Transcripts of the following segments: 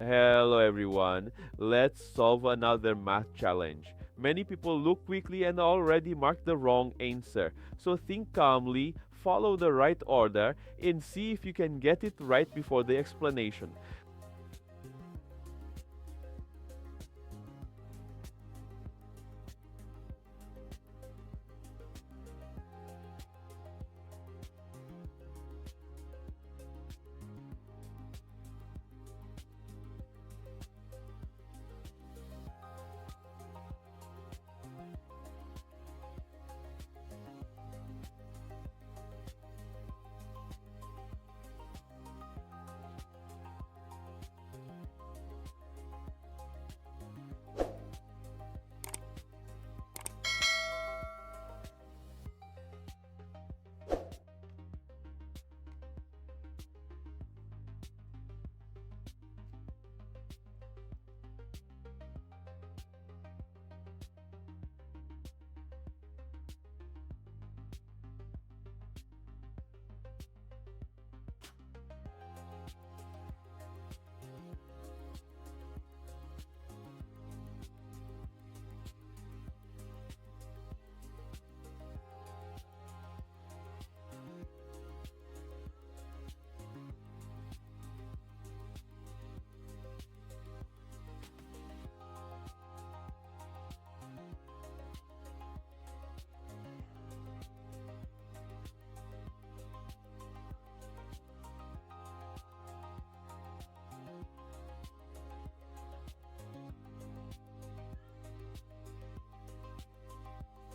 Hello everyone, let's solve another math challenge. Many people look quickly and already mark the wrong answer. So think calmly, follow the right order, and see if you can get it right before the explanation.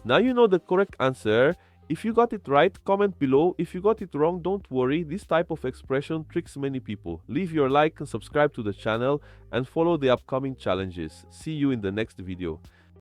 Now you know the correct answer. If you got it right, comment below. If you got it wrong, don't worry. This type of expression tricks many people. Leave your like and subscribe to the channel and follow the upcoming challenges. See you in the next video.